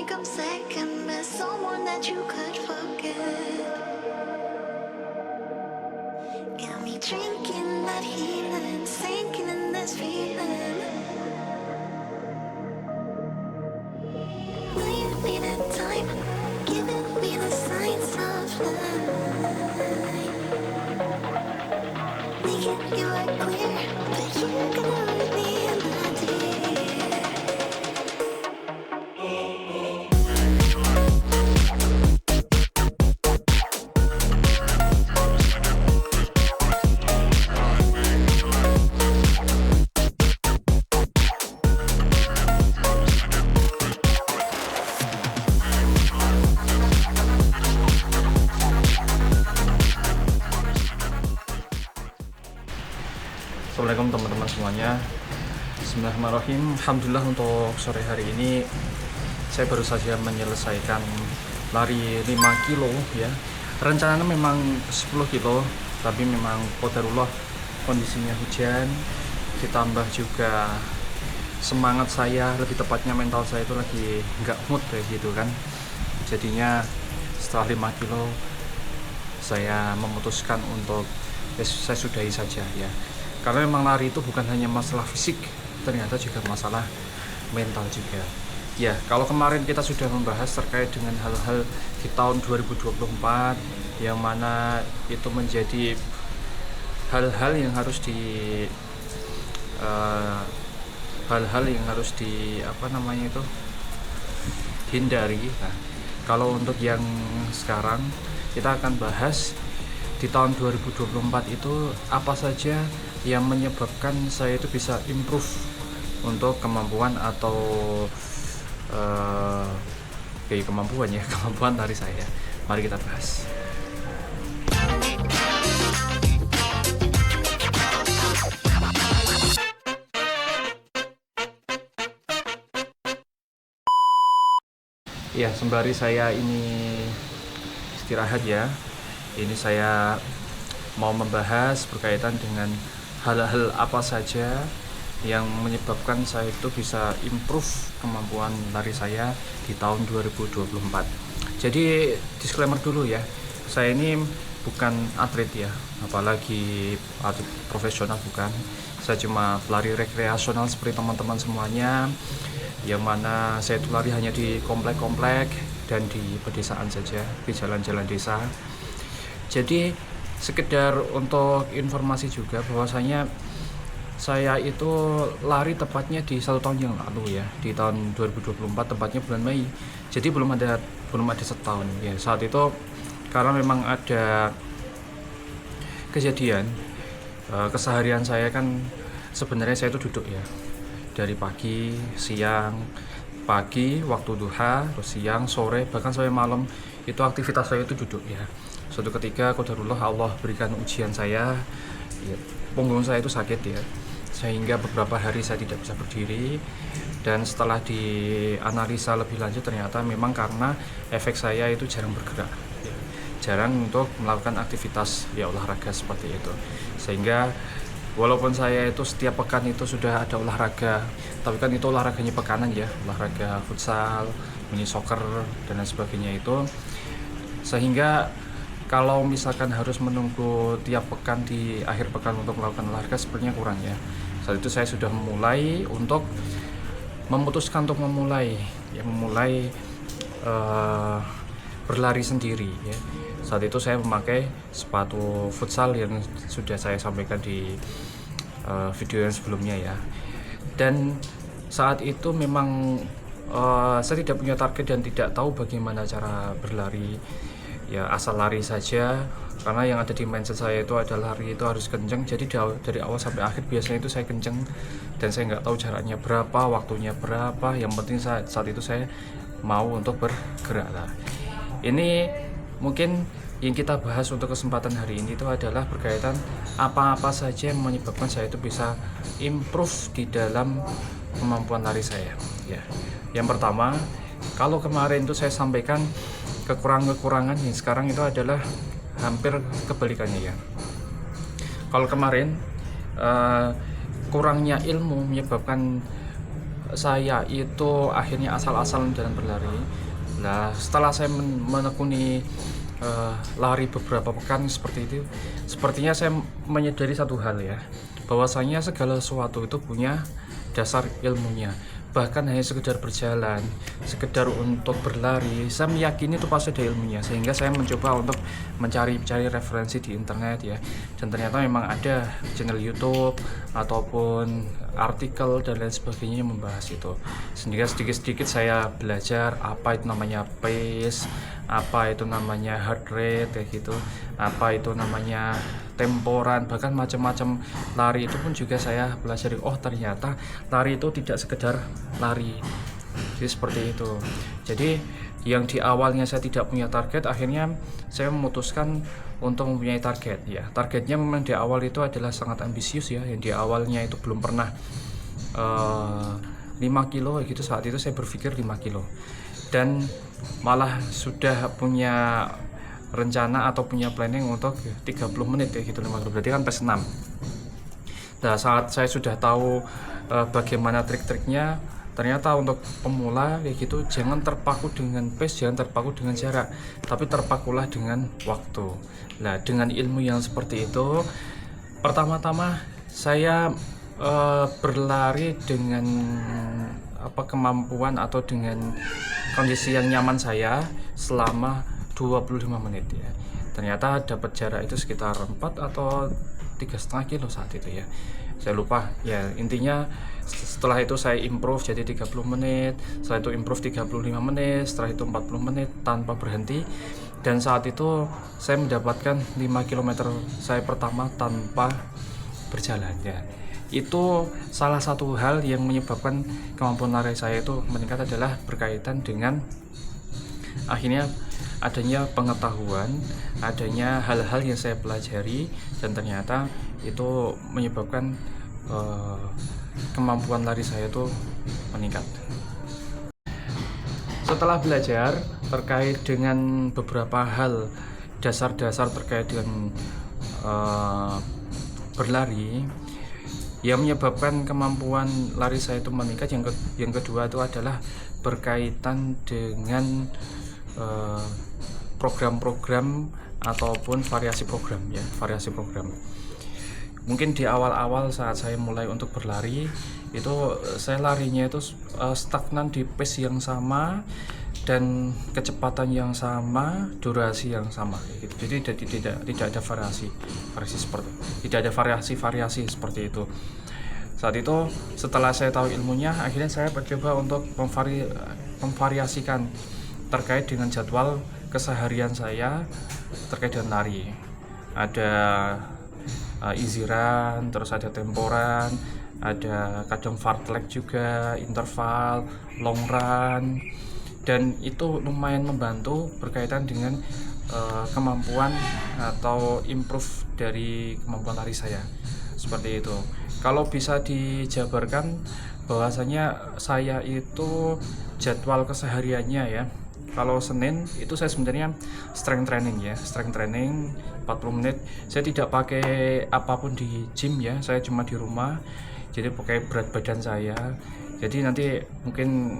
think I'm second best, someone that you could forget. Got me drinking that healing, sinking in this feeling. Leave me the time, giving me the signs of life. Making you are clear, but you're gonna leave me in the deep. Assalamualaikum teman-teman semuanya. Bismillahirrahmanirrahim. Alhamdulillah untuk sore hari ini saya baru saja menyelesaikan lari 5 kilo ya. Rencananya memang 10 kilo, tapi memang qadarullah kondisinya hujan, ditambah juga semangat saya, lebih tepatnya mental saya itu lagi nggak mood kayak gitu kan. Jadinya setelah 5 kilo saya memutuskan untuk saya sudahi saja ya. Karena memang lari itu bukan hanya masalah fisik, ternyata juga masalah mental juga. Ya, kalau kemarin kita sudah membahas terkait dengan hal-hal di tahun 2024 yang mana itu menjadi hal-hal yang harus hindari. Nah, kalau untuk yang sekarang kita akan bahas di tahun 2024 itu apa saja yang menyebabkan saya itu bisa improve untuk kemampuan atau kemampuan lari saya. Mari kita bahas. Ya, sembari saya ini istirahat ya, ini saya mau membahas berkaitan dengan hal-hal apa saja yang menyebabkan saya itu bisa improve kemampuan lari saya di tahun 2024. Jadi disclaimer dulu ya, saya ini bukan atlet ya, apalagi atlet profesional bukan. Saya cuma pelari rekreasional seperti teman-teman semuanya, yang mana saya itu lari hanya di komplek-komplek dan di pedesaan saja, di jalan-jalan desa. Jadi sekedar untuk informasi juga bahwasanya saya itu lari tepatnya di 1 tahun yang lalu ya, di tahun 2024 tepatnya bulan Mei. Jadi belum ada setahun ya. Saat itu karena memang ada kejadian keseharian saya kan sebenarnya saya itu duduk ya, dari pagi, siang, pagi waktu duha, terus siang, sore, bahkan sampai malam itu aktivitas saya itu duduk ya. Suatu ketika qadarullah Allah berikan ujian saya ya, punggung saya itu sakit ya, sehingga beberapa hari saya tidak bisa berdiri. Dan setelah dianalisa lebih lanjut ternyata memang karena efek saya itu jarang bergerak ya, jarang untuk melakukan aktivitas ya olahraga seperti itu. Sehingga walaupun saya itu setiap pekan itu sudah ada olahraga, tapi kan itu olahraganya pekanan ya, olahraga futsal, mini soccer dan lain sebagainya itu, sehingga kalau misalkan harus menunggu tiap pekan di akhir pekan untuk melakukan olahraga sepertinya kurang ya. Saat itu saya sudah memutuskan untuk memulai berlari sendiri ya. Saat itu saya memakai sepatu futsal yang sudah saya sampaikan di video yang sebelumnya ya. Dan saat itu memang saya tidak punya target dan tidak tahu bagaimana cara berlari ya, asal lari saja, karena yang ada di mindset saya itu adalah lari itu harus kenceng. Jadi dari awal sampai akhir biasanya itu saya kenceng, dan saya nggak tahu jaraknya berapa, waktunya berapa, yang penting saat itu saya mau untuk bergerak lah. Ini mungkin yang kita bahas untuk kesempatan hari ini itu adalah berkaitan apa-apa saja yang menyebabkan saya itu bisa improve di dalam kemampuan lari saya ya. Yang pertama, kalau kemarin itu saya sampaikan kekurangan yang sekarang itu adalah hampir kebalikannya ya. Kalau kemarin kurangnya ilmu menyebabkan saya itu akhirnya asal-asalan dalam berlari. Nah, setelah saya menekuni lari beberapa pekan seperti itu, sepertinya saya menyadari satu hal ya, bahwasanya segala sesuatu itu punya dasar ilmunya. Bahkan hanya sekedar berjalan, sekedar untuk berlari, saya meyakini itu pasti ada ilmunya. Sehingga saya mencoba untuk mencari referensi di internet ya, dan ternyata memang ada channel YouTube ataupun artikel dan lain sebagainya yang membahas itu. Sehingga sedikit-sedikit saya belajar apa itu namanya pace, apa itu namanya heart rate kayak gitu, apa itu namanya temporan, bahkan macam-macam lari itu pun juga saya pelajari. Oh, ternyata lari itu tidak sekedar lari. Jadi seperti itu. Jadi yang di awalnya saya tidak punya target, akhirnya saya memutuskan untuk mempunyai target ya. Targetnya memang di awal itu adalah sangat ambisius ya. Yang di awalnya itu belum pernah 5 kilo gitu. Saat itu saya berpikir 5 kilo. Dan malah sudah punya rencana atau punya planning untuk 30 menit ya gitu, 5 kilo, berarti kan pace 6. Nah, saat saya sudah tahu bagaimana trik-triknya, ternyata untuk pemula kayak gitu jangan terpaku dengan pace, jangan terpaku dengan jarak, tapi terpakulah dengan waktu. Nah, dengan ilmu yang seperti itu, pertama-tama saya berlari dengan kemampuan atau dengan kondisi yang nyaman saya selama 25 menit ya. Ternyata dapat jarak itu sekitar 4 atau 3,5 kilo saat itu ya. Saya lupa ya, intinya setelah itu saya improve jadi 30 menit, setelah itu improve 35 menit, setelah itu 40 menit tanpa berhenti. Dan saat itu saya mendapatkan 5 km saya pertama tanpa berjalan ya. Itu salah satu hal yang menyebabkan kemampuan lari saya itu meningkat adalah berkaitan dengan akhirnya adanya pengetahuan, adanya hal-hal yang saya pelajari, dan ternyata itu menyebabkan kemampuan lari saya itu meningkat. Setelah belajar terkait dengan beberapa hal dasar-dasar terkait dengan berlari, yang menyebabkan kemampuan lari saya itu meningkat, yang kedua itu adalah berkaitan dengan program-program ataupun variasi program ya, variasi program. Mungkin di awal-awal saat saya mulai untuk berlari itu saya larinya itu stagnan di pace yang sama dan kecepatan yang sama, durasi yang sama gitu. Jadi tidak ada variasi seperti, tidak ada variasi seperti itu. Saat itu setelah saya tahu ilmunya, akhirnya saya mencoba untuk memvariasikan terkait dengan jadwal keseharian saya terkait dengan lari. Ada easy run, terus ada temporan, ada kadang fartlek juga, interval, long run, dan itu lumayan membantu berkaitan dengan kemampuan atau improve dari kemampuan lari saya. Seperti itu. Kalau bisa dijabarkan bahwasanya saya itu jadwal kesehariannya ya, kalau Senin itu saya sebenarnya strength training ya, strength training 40 menit. Saya tidak pakai apapun di gym ya, saya cuma di rumah. Jadi pakai berat badan saya. Jadi nanti mungkin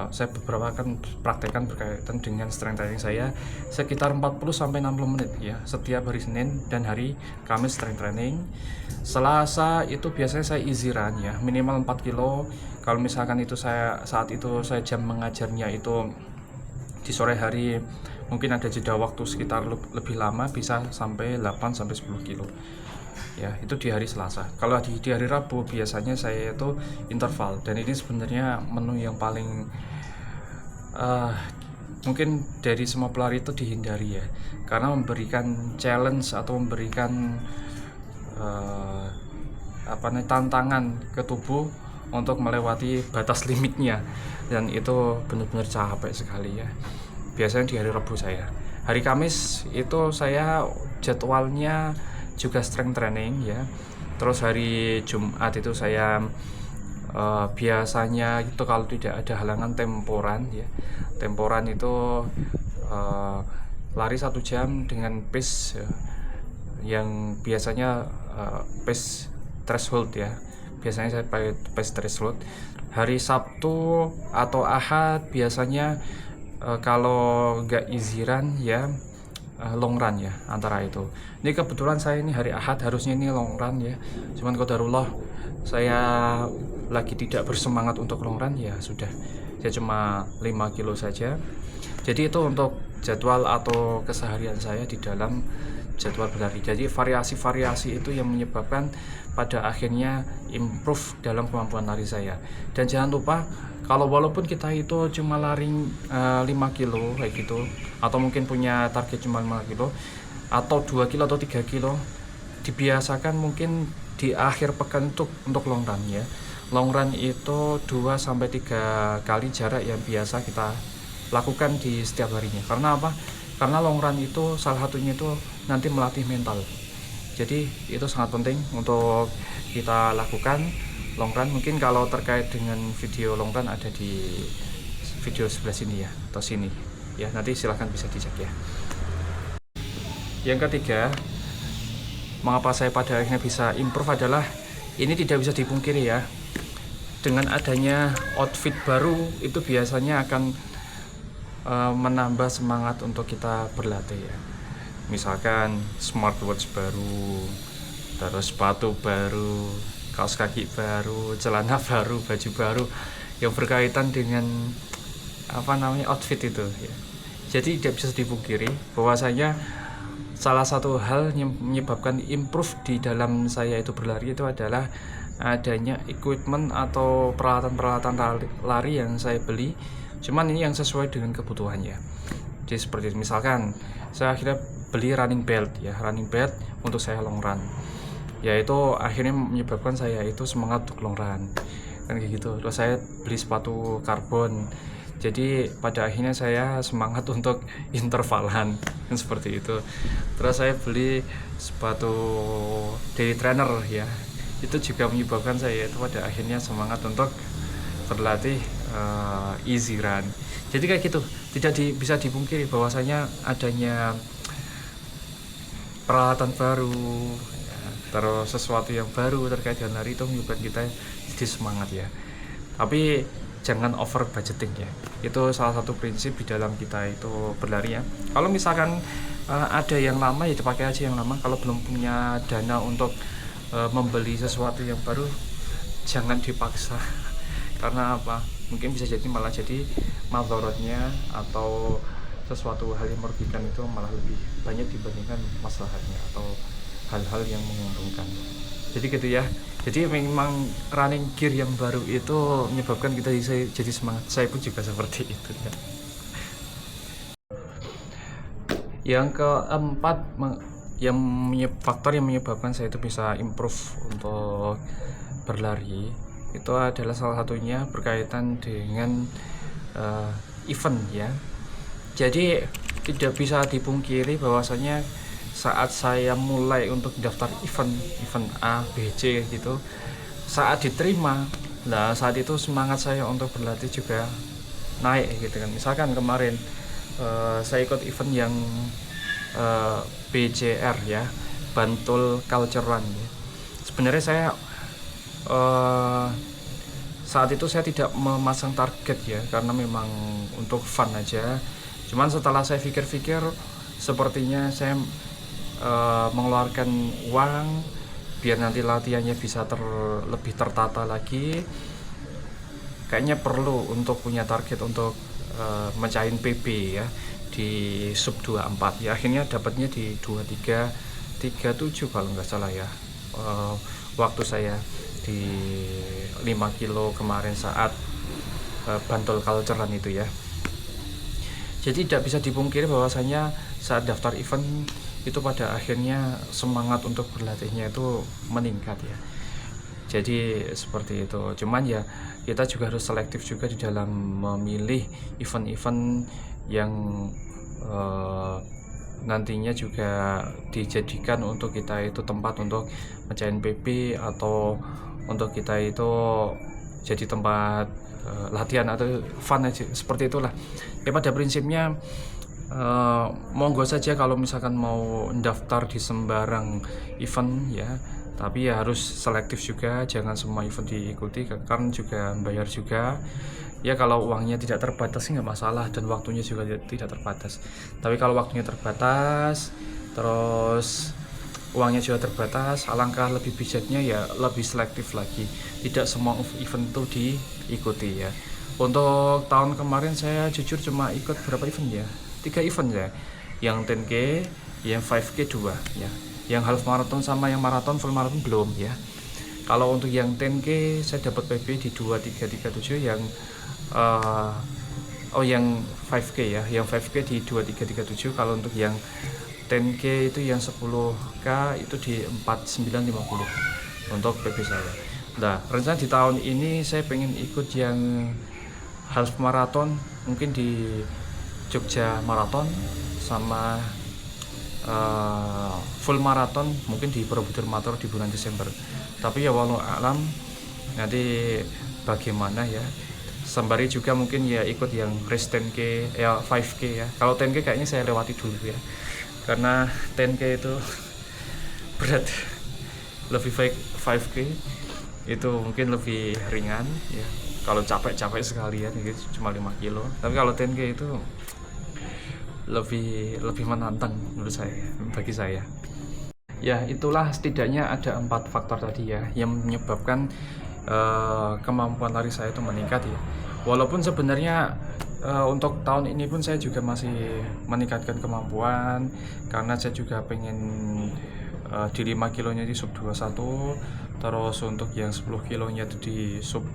saya beberapa akan praktekkan berkaitan dengan strength training saya sekitar 40 sampai 60 menit ya, setiap hari Senin dan hari Kamis strength training. Selasa itu biasanya saya easy run ya, minimal 4 kilo. Kalau misalkan itu saat itu saya jam mengajarnya itu di sore hari, mungkin ada jeda waktu sekitar lebih lama, bisa sampai 8 sampai 10 kilo. Ya, itu di hari Selasa. Kalau di hari Rabu biasanya saya itu interval, dan ini sebenarnya menu yang paling mungkin dari semua pelari itu dihindari ya, karena memberikan challenge atau memberikan tantangan ke tubuh untuk melewati batas limitnya, dan itu benar-benar capek sekali ya. Biasanya di hari Rabu saya. Hari Kamis itu saya jadwalnya juga strength training ya. Terus hari Jumat itu saya biasanya itu kalau tidak ada halangan temporan ya. Temporan itu lari 1 jam dengan pace yang biasanya pace threshold ya. Biasanya saya pakai pace threshold. hari Sabtu atau Ahad biasanya kalau nggak easy run ya long run ya, antara itu. Ini kebetulan saya ini hari Ahad harusnya ini long run ya, cuman qadarullah saya lagi tidak bersemangat untuk long run, ya sudah, saya cuma 5 kilo saja. Jadi itu untuk jadwal atau keseharian saya di dalam jadwal berlari. Jadi variasi-variasi itu yang menyebabkan pada akhirnya improve dalam kemampuan lari saya. Dan jangan lupa, kalau walaupun kita itu cuma lari 5 kilo kayak gitu, atau mungkin punya target cuma 5 kilo atau 2 kilo atau 3 kilo, dibiasakan mungkin di akhir pekan untuk long run ya. Long run itu 2-3 kali jarak yang biasa kita lakukan di setiap harinya. Karena apa? Karena long run itu salah satunya itu nanti melatih mental. Jadi itu sangat penting untuk kita lakukan long run. Mungkin kalau terkait dengan video long run ada di video sebelah sini ya, atau sini ya, nanti silahkan bisa dicek ya. Yang ketiga, mengapa saya pada akhirnya bisa improve adalah ini tidak bisa dipungkiri ya, dengan adanya outfit baru itu biasanya akan menambah semangat untuk kita berlatih ya. Misalkan smartwatch baru, terus sepatu baru, kaos kaki baru, celana baru, baju baru yang berkaitan dengan outfit itu ya. Jadi tidak bisa dipungkiri bahwasanya salah satu hal yang menyebabkan improve di dalam saya itu berlari itu adalah adanya equipment atau peralatan-peralatan lari yang saya beli. Cuman ini yang sesuai dengan kebutuhannya. Jadi seperti misalkan saya akhirnya beli running belt untuk saya long run. Yaitu akhirnya menyebabkan saya itu semangat untuk long run. Kan kayak gitu. Terus saya beli sepatu karbon. Jadi pada akhirnya saya semangat untuk intervalan, kan seperti itu. Terus saya beli sepatu daily trainer ya. Itu juga menyebabkan saya itu pada akhirnya semangat untuk berlatih easy run. Jadi kayak gitu, tidak bisa dipungkiri bahwasanya adanya peralatan baru ya, terus sesuatu yang baru terkait dengan lari itu menyebabkan kita jadi semangat ya. Tapi jangan over budgeting ya, itu salah satu prinsip di dalam kita itu berlari ya. Kalau misalkan ada yang lama ya dipakai aja yang lama. Kalau belum punya dana untuk membeli sesuatu yang baru, jangan dipaksa. Karena apa? Mungkin bisa jadi malah jadi madharatnya atau sesuatu hal yang merugikan itu malah lebih banyak dibandingkan maslahatnya atau hal-hal yang menguntungkan. Jadi gitu ya. Jadi memang running gear yang baru itu menyebabkan kita jadi semangat. Saya pun juga seperti itu ya. Yang keempat, faktor yang menyebabkan saya itu bisa improve untuk berlari itu adalah salah satunya berkaitan dengan event ya. Jadi tidak bisa dipungkiri bahwasanya saat saya mulai untuk daftar event A, B, C gitu, saat diterima, nah saat itu semangat saya untuk berlatih juga naik gitu kan. Misalkan kemarin saya ikut event yang BCR ya, Bantul Culture Run ya. Sebenarnya saya saat itu saya tidak memasang target ya, karena memang untuk fun aja. Cuman setelah saya pikir-pikir, sepertinya saya mengeluarkan uang biar nanti latihannya bisa lebih tertata lagi. Kayaknya perlu untuk punya target untuk mencahin PB ya di sub 24 ya. Akhirnya dapatnya di 23:37 kalau nggak salah ya, waktu saya di 5 kilo kemarin saat Bantul Culture Run itu ya. Jadi tidak bisa dipungkiri bahwasanya saat daftar event itu pada akhirnya semangat untuk berlatihnya itu meningkat ya. Jadi seperti itu. Cuman ya kita juga harus selektif juga di dalam memilih event-event yang nantinya juga dijadikan untuk kita itu tempat untuk mencapai PB atau untuk kita itu jadi tempat latihan atau fun aja, seperti itulah ya. Pada prinsipnya monggo saja kalau misalkan mau daftar di sembarang event ya, Tapi ya harus selektif juga, jangan semua event diikuti karena juga bayar juga. Ya kalau uangnya tidak terbatas sih nggak masalah, dan waktunya juga tidak terbatas. Tapi kalau waktunya terbatas, terus uangnya juga terbatas, alangkah lebih bijaknya ya lebih selektif lagi. Tidak semua event itu diikuti ya. Untuk tahun kemarin saya jujur cuma ikut berapa event ya? 3 event ya. Yang 10K, yang 5K 2 ya. Yang half marathon sama yang marathon full marathon belum ya. Kalau untuk yang 10K saya dapat PB di 2337, yang yang 5K ya, yang 5K di 2337. Kalau untuk yang 10K itu yang 10K itu di 4950 untuk PB saya. Nah, rencana di tahun ini saya pengen ikut yang half marathon mungkin di Jogja Marathon, sama full marathon mungkin di Borobudur Mator di bulan Desember. Tapi ya walau alam nanti bagaimana ya. Sembari juga mungkin ya ikut yang race 10K ya 5K ya. Kalau 10K kayaknya saya lewati dulu ya, karena 10K itu berat. Lebih baik 5K itu mungkin lebih ringan ya, kalau capek-capek sekalian gitu cuma 5 kilo. Tapi kalau 10K itu lebih menantang menurut saya, bagi saya. Ya itulah, setidaknya ada 4 faktor tadi ya yang menyebabkan kemampuan lari saya itu meningkat ya. Walaupun sebenarnya untuk tahun ini pun saya juga masih meningkatkan kemampuan, karena saya juga pengen di 5 kilonya di sub 21, terus untuk yang 10 kilonya itu di sub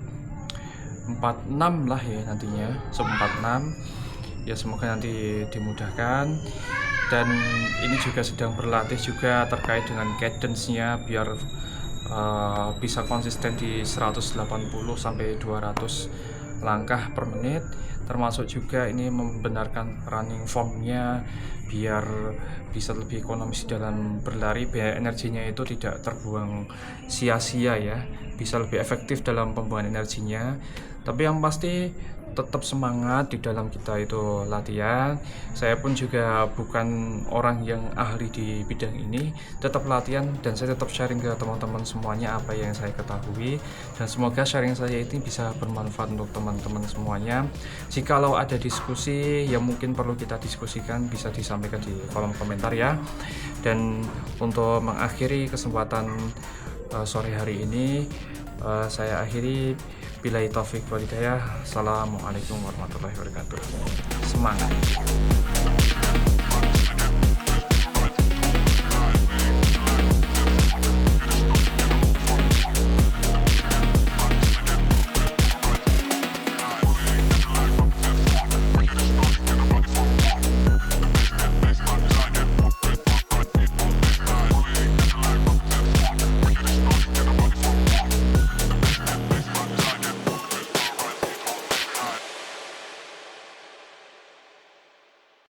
46 lah ya nantinya, sub 46 ya. Semoga nanti dimudahkan. Dan ini juga sedang berlatih juga terkait dengan cadence-nya biar bisa konsisten di 180 sampai 200 langkah per menit, termasuk juga ini membenarkan running form-nya biar bisa lebih ekonomis dalam berlari, biar energinya itu tidak terbuang sia-sia ya, bisa lebih efektif dalam pembuangan energinya. Tapi yang pasti tetap semangat di dalam kita itu latihan. Saya pun juga bukan orang yang ahli di bidang ini, tetap latihan dan saya tetap sharing ke teman-teman semuanya apa yang saya ketahui, dan semoga sharing saya ini bisa bermanfaat untuk teman-teman semuanya. Jikalau ada diskusi yang mungkin perlu kita diskusikan, bisa disampaikan di kolom komentar ya. Dan untuk mengakhiri kesempatan sore hari ini, saya akhiri. Billahi taufik wal hidayah. Assalamualaikum warahmatullahi wabarakatuh. Semangat.